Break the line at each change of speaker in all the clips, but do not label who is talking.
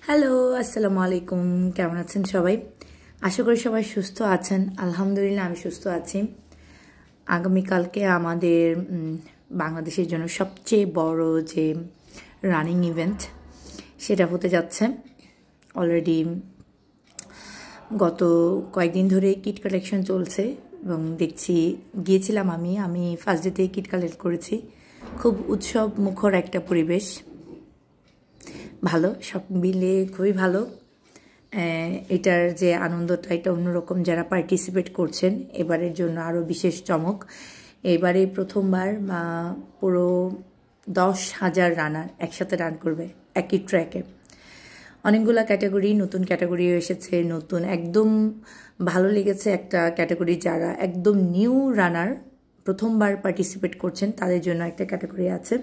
Hello, আসসালামু আলাইকুম। কেমন আছেন সবাই? আশা করি সবাই সুস্থ আছেন। আলহামদুলিল্লাহ আমি সুস্থ আছি। আগামীকালকে আমাদের বাংলাদেশের জন্য সবচেয়ে বড় যে রানিং ইভেন্ট সেটা হতে যাচ্ছে। অলরেডি গত কয়েকদিন ধরে কিট কালেকশন চলছে এবং দেখছি গিয়েছিলাম আমি ফার্স্ট ডেতে কিট কালেক্ট করেছি। খুব উৎসব মুখর একটা পরিবেশ, ভালো, সব মিলে খুবই ভালো। এটার যে আনন্দটা এটা অন্যরকম। যারা পার্টিসিপেট করছেন এবারের জন্য আরও বিশেষ চমক। এবারে প্রথমবার পুরো 10,000 রানার একসাথে রান করবে একই ট্র্যাকে। অনেকগুলো ক্যাটাগরি, নতুন ক্যাটাগরিও এসেছে। নতুন একদম ভালো লেগেছে একটা ক্যাটাগরি, যারা একদম নিউ রানার প্রথমবার পার্টিসিপেট করছেন তাদের জন্য একটা ক্যাটাগরি আছে।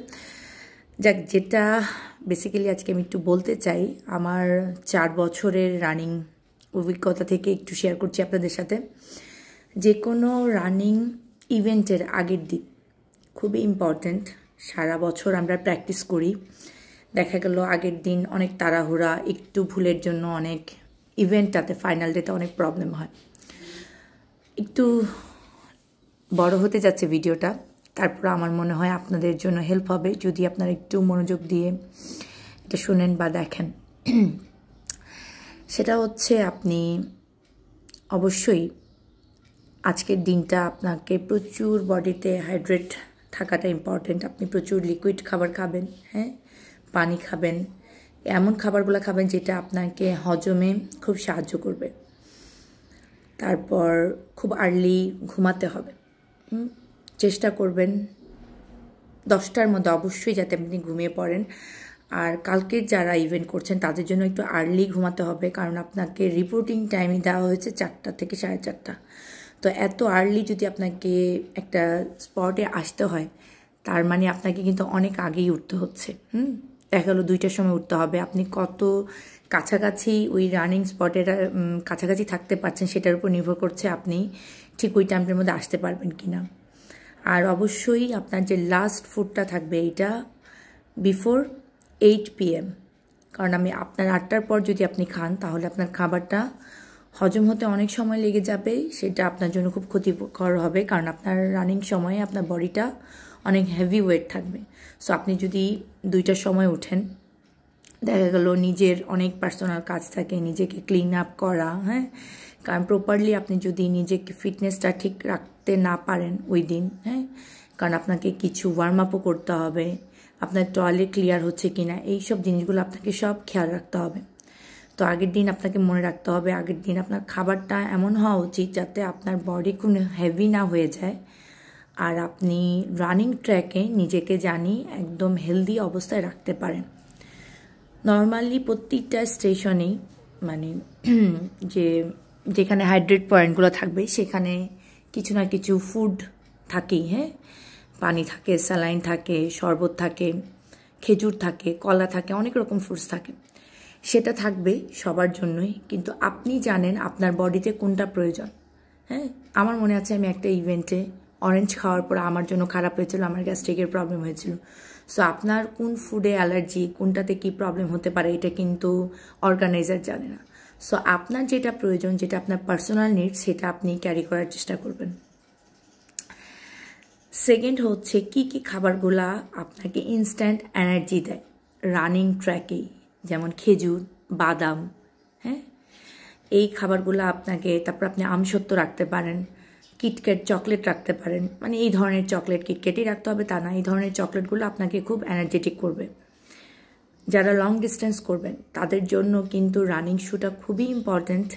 যাক, যেটা বেসিক্যালি আজকে আমি একটু বলতে চাই, আমার 4 বছরের রানিং অভিজ্ঞতা থেকে একটু শেয়ার করছি আপনাদের সাথে। যে কোনো রানিং ইভেন্টের আগের দিন খুবই ইম্পর্ট্যান্ট। সারা বছর আমরা প্র্যাকটিস করি, দেখা গেল আগের দিন অনেক তাড়াহুড়া, একটু ভুলের জন্য অনেক ইভেন্টটাতে ফাইনাল ডেতে অনেক প্রবলেম হয়। একটু বড় হতে যাচ্ছে ভিডিওটা, তারপর আমার মনে হয় আপনাদের জন্য হেল্প হবে যদি আপনারা একটু মনোযোগ দিয়ে এটা শুনেন বা দেখেন। সেটা হচ্ছে, আপনি অবশ্যই আজকের দিনটা আপনাকে প্রচুর বডিতে হাইড্রেট থাকাটা ইম্পর্টেন্ট। আপনি প্রচুর লিকুইড খাবার খাবেন, হ্যাঁ, পানি খাবেন, এমন খাবারগুলো খাবেন যেটা আপনাকে হজমে খুব সাহায্য করবে। তারপর খুব আর্লি ঘুমাতে হবে। চেষ্টা করবেন 10টার মধ্যে অবশ্যই যাতে আপনি ঘুমিয়ে পড়েন। আর কালকের যারা ইভেন্ট করছেন তাদের জন্য একটু আর্লি ঘুমাতে হবে, কারণ আপনাকে রিপোর্টিং টাইমে দেওয়া হয়েছে 4টা থেকে 4:30। তো এত আর্লি যদি আপনাকে একটা স্পটে আসতে হয়, তার মানে আপনাকে কিন্তু অনেক আগেই উঠতে হচ্ছে। দেখা গেলো 2টার সময় উঠতে হবে। আপনি কত কাছাকাছি ওই রানিং স্পটের কাছাকাছি থাকতে পারছেন সেটার উপর নির্ভর করছে আপনি ঠিক ওই টাইমের মধ্যে আসতে পারবেন কিনা। আর অবশ্যই আপনার যে লাস্ট ফুডটা থাকবে এইটা বিফোর 8 PM, কারণ আপনার 8টার পর যদি আপনি খান তাহলে আপনার খাবারটা হজম হতে অনেক সময় লেগে যাবে। সেটা আপনার জন্য খুব ক্ষতিকর হবে, কারণ আপনার রানিং সময়ে আপনার বডিটা অনেক হেভি ওয়েট থাকবে। সো আপনি যদি 2টার সময় ওঠেন, দেখা গেল নিজের অনেক পার্সোনাল কাজ থাকে, নিজেকে ক্লিন আপ করা, হ্যাঁ, কারণ প্রপারলি আপনি যদি নিজেকে ফিটনেসটা ঠিক রাখতে না পারেন ওই দিন, হ্যাঁ, কারণ আপনাকে কিছু ওয়ার্ম আপও করতে হবে, আপনার টয়লেট ক্লিয়ার হচ্ছে কিনা, এইসব জিনিসগুলো আপনাকে সব খেয়াল রাখতে হবে। তো আগের দিন আপনাকে মনে রাখতে হবে, আগের দিন আপনার খাবারটা এমন হওয়া উচিত যাতে আপনার বডি কোনো হেভি না হয়ে যায়, আর আপনি রানিং ট্র্যাকে নিজেকে জানি একদম হেলদি অবস্থায় রাখতে পারেন। নর্মালি প্রত্যেকটা স্টেশনেই মানে যেখানে হাইড্রেট পয়েন্টগুলো থাকবে সেখানে কিছু না কিছু ফুড থাকেই, হ্যাঁ, পানি থাকে, স্যালাইন থাকে, শরবত থাকে, খেজুর থাকে, কলা থাকে, অনেক রকম ফ্রুটস থাকে। সেটা থাকবে সবার জন্যই, কিন্তু আপনি জানেন আপনার বডিতে কোনটা প্রয়োজন। হ্যাঁ, আমার মনে আছে আমি একটা ইভেন্টে অরেঞ্জ খাওয়ার পর আমার জন্য খারাপ হয়েছিল, আমার গ্যাস্ট্রিকের প্রবলেম হয়েছিল। সো আপনার কোন ফুডে অ্যালার্জি, কোনটাতে কি প্রবলেম হতে পারে এটা কিন্তু অর্গানাইজার জানে না। সো আপনার যেটা প্রয়োজন, যেটা আপনার পার্সোনাল নিডস, সেটা আপনি ক্যারি করার চেষ্টা করবেন। সেকেন্ড হচ্ছে, কি কি খাবারগুলা আপনাকে ইনস্ট্যান্ট এনার্জি দেয় রানিং ট্র্যাকেই, যেমন খেজুর, বাদাম, হ্যাঁ, এই খাবারগুলো আপনাকে। তারপর আপনি আমসত্ত্ব রাখতে পারেন, কিটক্যাট চকলেট রাখতে পারেন, মানে এই ধরনের চকলেট, কিটক্যাটই রাখতে হবে তা না, এই ধরনের চকলেটগুলো আপনাকে খুব এনার্জেটিক করবে। যারা লং ডিস্টেন্স করবেন তাদের জন্য কিন্তু রানিং শ্যুটা খুবই ইম্পর্ট্যান্ট।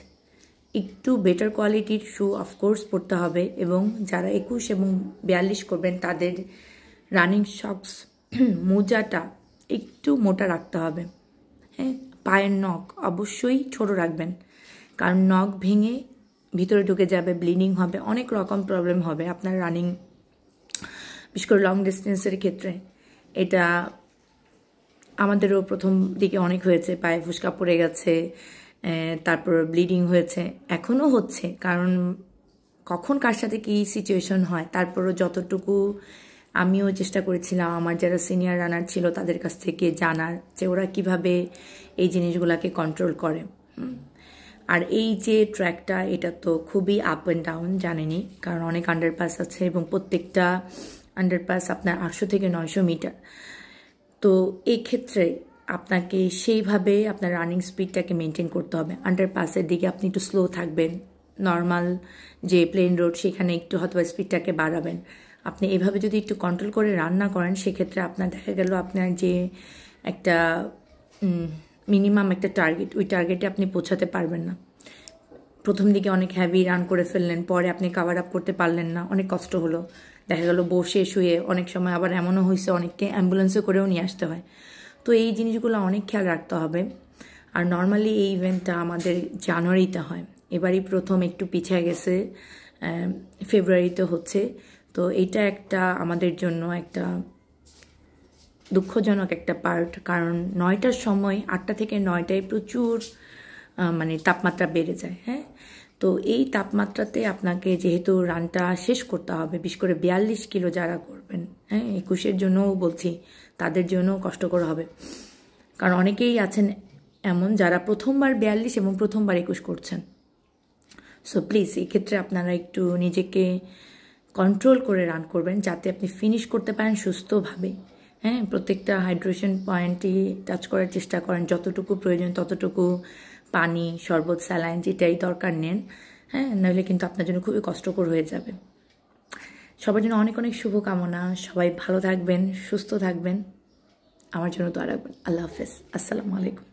একটু বেটার কোয়ালিটির শ্যু অফকোর্স পরতে হবে, এবং যারা 21 এবং 42 করবেন তাদের রানিং শক্স মোজাটা একটু মোটা রাখতে হবে, হ্যাঁ। পায়ের নখ অবশ্যই ছোট রাখবেন, কারণ নখ ভেঙে ভিতরে ঢুকে যাবে, ব্লিডিং হবে, অনেক রকম প্রবলেম হবে আপনার রানিং, বিশেষ করে লং ডিস্টেন্সের ক্ষেত্রে। এটা আমাদেরও প্রথম দিকে অনেক হয়েছে, পায়ে ফুসকা পড়ে গেছে, তারপর ব্লিডিং হয়েছে, এখনও হচ্ছে, কারণ কখন কার সাথে কী সিচুয়েশন হয়। তারপরও যতটুকু আমিও চেষ্টা করেছিলাম আমার যারা সিনিয়র রানার ছিল তাদের কাছ থেকে জানার যে ওরা কিভাবে এই জিনিসগুলোকে কন্ট্রোল করে। আর এই যে ট্র্যাকটা এটা তো খুবই আপ অ্যান্ড ডাউন, জানেনি, কারণ অনেক আন্ডারপাস আছে এবং প্রত্যেকটা আন্ডারপাস আপনার 800 থেকে 900 মিটার। তো এই ক্ষেত্রে আপনাকে সেইভাবে আপনার রানিং স্পিডটাকে মেনটেন করতে হবে। আন্ডারপাসের দিকে আপনি একটু স্লো থাকবেন, নর্মাল যে প্লেন রোড সেখানে একটু হয়তো স্পিডটাকে বাড়াবেন। আপনি এভাবে যদি একটু কন্ট্রোল করে রান না করেন সেক্ষেত্রে আপনার দেখা গেল আপনার যে একটা মিনিমাম একটা টার্গেট, ওই টার্গেটে আপনি পৌঁছাতে পারবেন না। প্রথম দিকে অনেক হ্যাভি রান করে ফেললেন, পরে আপনি কাভার আপ করতে পারলেন না, অনেক কষ্ট হলো, দেখা গেল বসে শুয়ে, অনেক সময় আবার এমনও হয়েছে অনেককে অ্যাম্বুলেন্সে করেও নিয়ে আসতে হয়। তো এই জিনিসগুলো অনেক খেয়াল রাখতে হবে। আর নর্মালি এই ইভেন্টটা আমাদের জানুয়ারিতে হয়, এবারই প্রথম একটু পিছিয়ে গেছে, ফেব্রুয়ারিতে হচ্ছে। তো এইটা একটা আমাদের জন্য একটা দুঃখজনক একটা পার্ট, কারণ 9টার সময় 8টা থেকে 9টায় প্রচুর মানে তাপমাত্রা বেড়ে যায়। হ্যাঁ, তো এই তাপমাত্রাতে আপনাকে যেহেতু রানটা শেষ করতে হবে, বিশেষ করে 42 কিলো যারা করবেন, হ্যাঁ 21-এর জন্যও বলছি, তাদের জন্যও কষ্টকর হবে। কারণ অনেকেই আছেন এমন যারা প্রথমবার 42 এবং প্রথমবার 21 করছেন। সো প্লিজ এই ক্ষেত্রে আপনারা একটু নিজেকে কন্ট্রোল করে রান করবেন যাতে আপনি ফিনিশ করতে পারেন সুস্থভাবে। হ্যাঁ, প্রত্যেকটা হাইড্রেশন পয়েন্টই টাচ করার চেষ্টা করেন, যতটুকু প্রয়োজন ততটুকু পানি, শরবত, স্যালাইন যেটাই দরকার নেন। হ্যাঁ, নইলে কিন্তু আপনার জন্য খুবই কষ্টকর হয়ে যাবে। সবার জন্য অনেক অনেক শুভকামনা, সবাই ভালো থাকবেন, সুস্থ থাকবেন, আমার জন্য দোয়া রাখবেন। আল্লাহ হাফেজ, আসসালামু আলাইকুম।